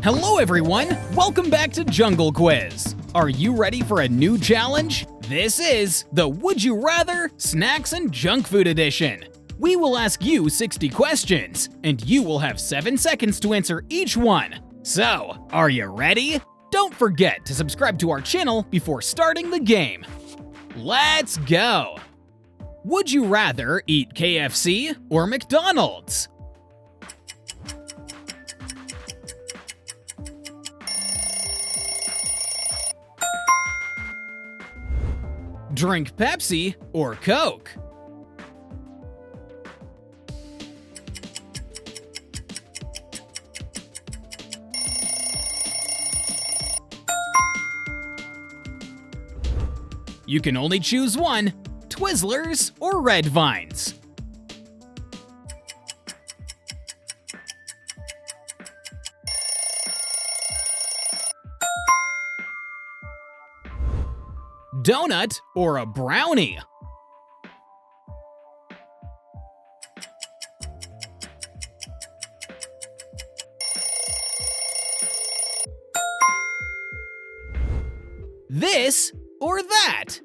Hello everyone, welcome back to Jungle Quiz. Are you ready for a new challenge? This is the Would You Rather Snacks and Junk Food Edition. We will ask you 60 questions, and you will have 7 seconds to answer each one. So, are you ready? Don't forget to subscribe to our channel before starting the game. Let's go! Would you rather eat KFC or McDonald's? Drink Pepsi or Coke? You can only choose one, Twizzlers or Red Vines. Donut or a brownie? This or that?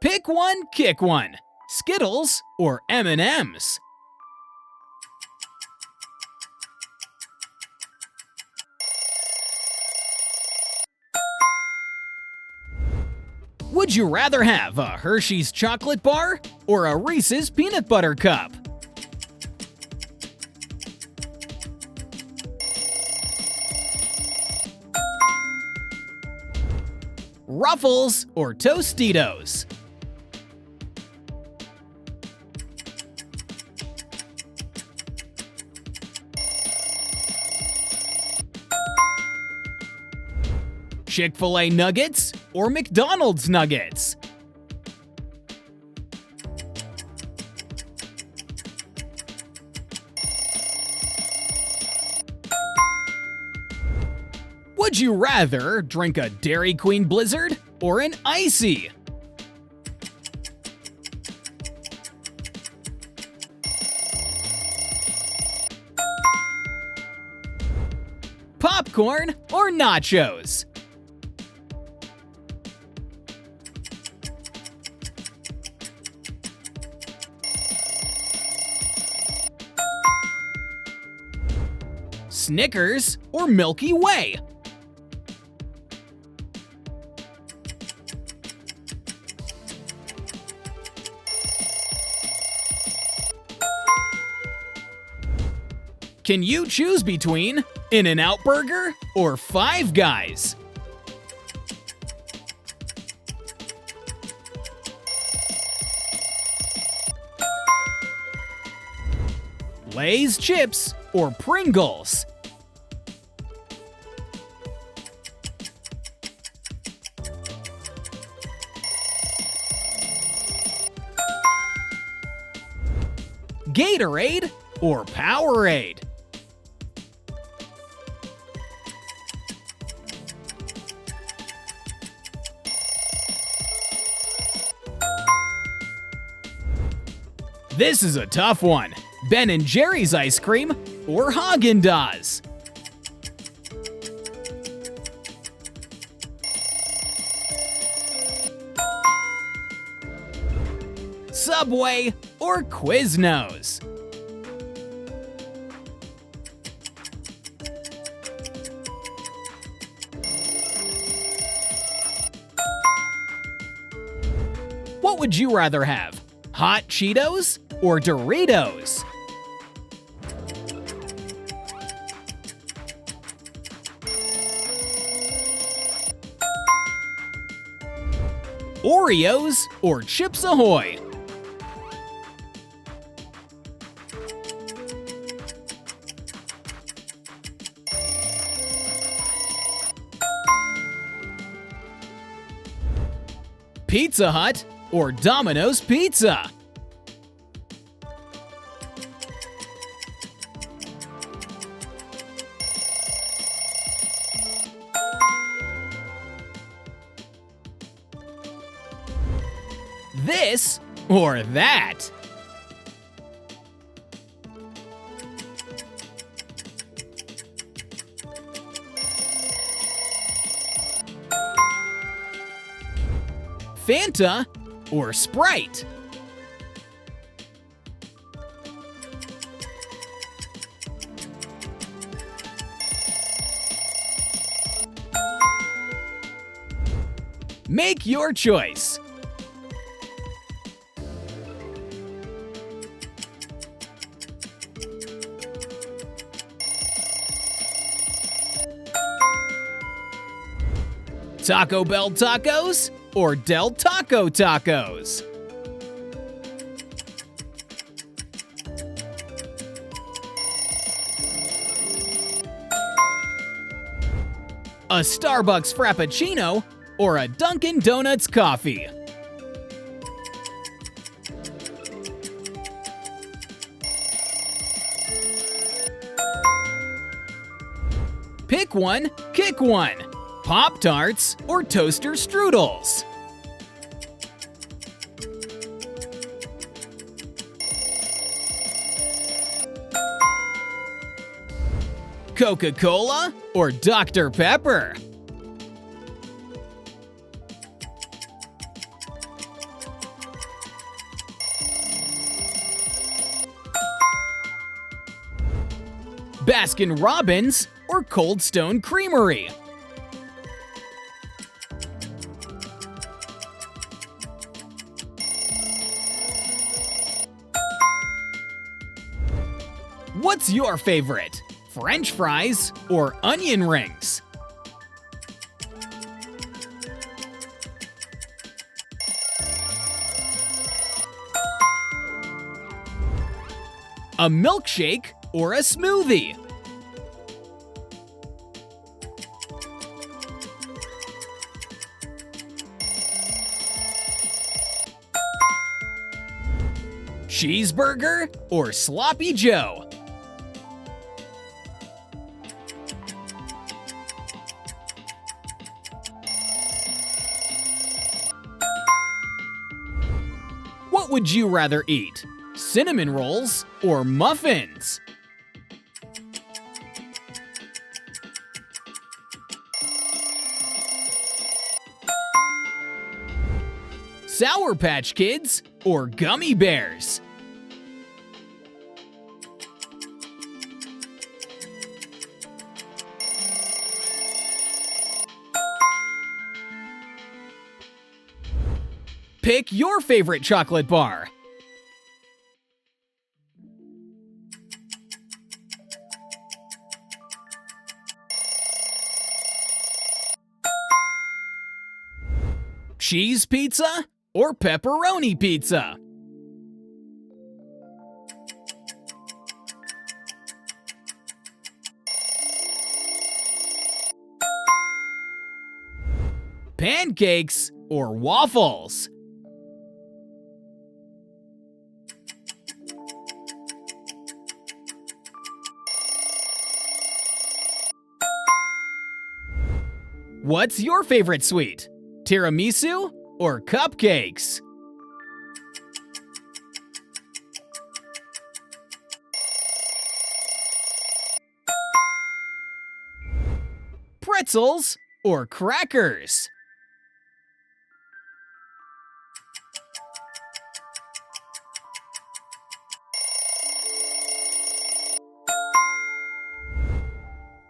Pick one, kick one. Skittles or M&M's? Would you rather have a Hershey's chocolate bar or a Reese's peanut butter cup? Ruffles or Tostitos? Chick-fil-A nuggets or McDonald's nuggets? Would you rather drink a Dairy Queen Blizzard or an Icy? Popcorn or nachos? Snickers or Milky Way? Can you choose between In-N-Out Burger or Five Guys? Lay's chips or Pringles? Gatorade or Powerade? This is a tough one. Ben & Jerry's ice cream or Haagen-Dazs? Subway or Quiznos? What would you rather have? Hot Cheetos or Doritos? Oreos or Chips Ahoy? Pizza Hut or Domino's Pizza? This or that? Fanta or Sprite? Make your choice. Taco Bell tacos or Del Taco tacos? A Starbucks Frappuccino or a Dunkin' Donuts coffee? Pick one, kick one. Pop-Tarts or toaster strudels? Coca-Cola or Dr. Pepper? Baskin-Robbins or Cold Stone Creamery? What's your favorite? French fries or onion rings? A milkshake or a smoothie? Cheeseburger or Sloppy Joe? What would you rather eat? Cinnamon rolls or muffins? Sour Patch Kids or gummy bears? Pick your favorite chocolate bar. Cheese pizza or pepperoni pizza? Pancakes or waffles? What's your favorite sweet? Tiramisu or cupcakes? Pretzels or crackers?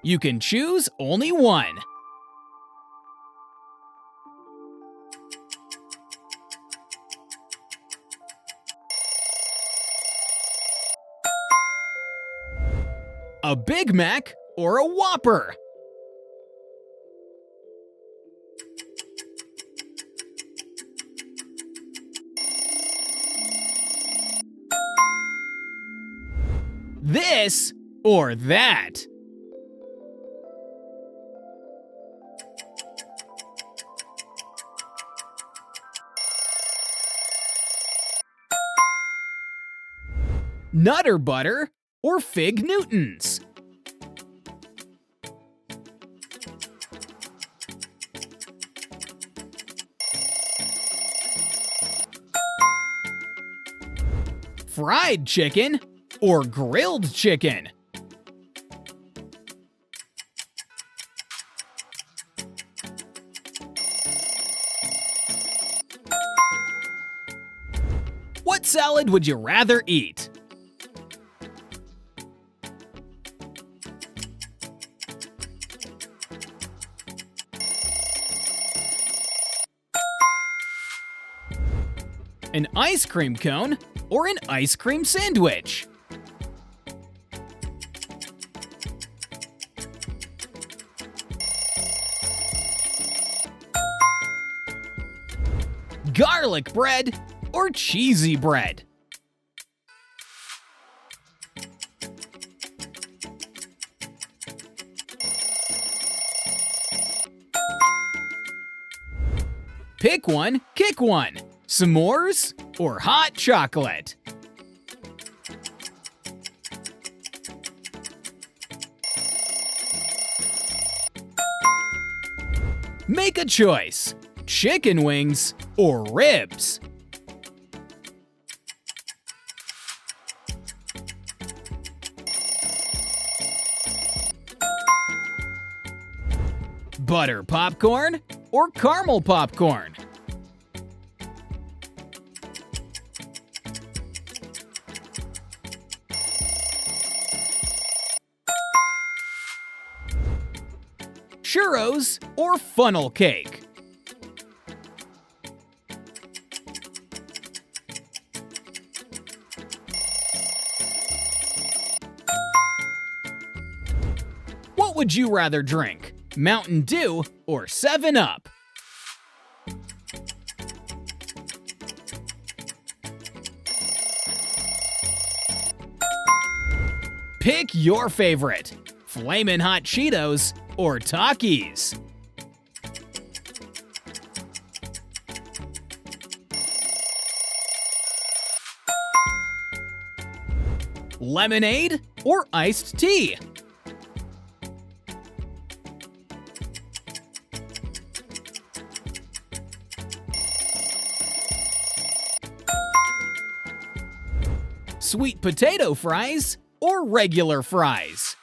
You can choose only one. A Big Mac or a Whopper? This or that? Nutter Butter or Fig Newtons? fried chicken or grilled chicken? What salad would you rather eat? An ice cream cone or an ice cream sandwich? Garlic bread or cheesy bread? Pick one, kick one. S'mores or hot chocolate? Make a choice. Chicken wings or ribs? Butter popcorn or caramel popcorn? Churros or funnel cake? What would you rather drink? Mountain Dew or 7-Up? Pick your favorite. Flamin' Hot Cheetos or Takis? Lemonade or iced tea? Sweet potato fries or regular fries?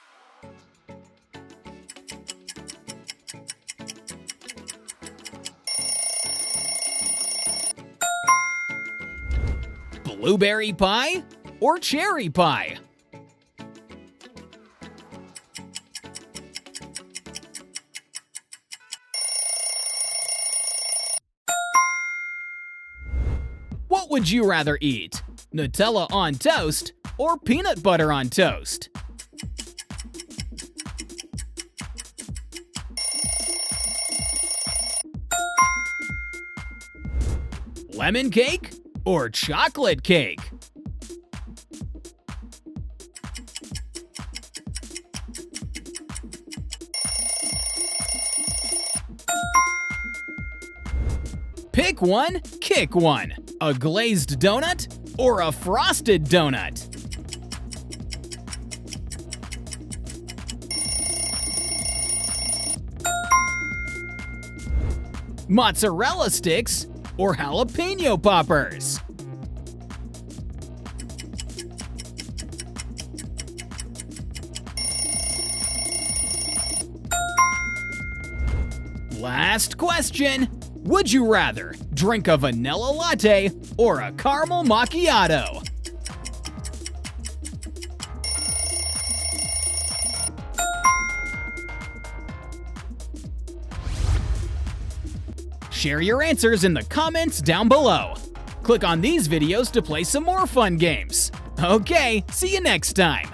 Blueberry pie or cherry pie? What would you rather eat? Nutella on toast or peanut butter on toast? Lemon cake or chocolate cake? Pick one, kick one. A glazed donut or a frosted donut? Mozzarella sticks or jalapeno poppers? Last question. Would you rather drink a vanilla latte or a caramel macchiato? Share your answers in the comments down below. Click on these videos to play some more fun games. Okay, see you next time.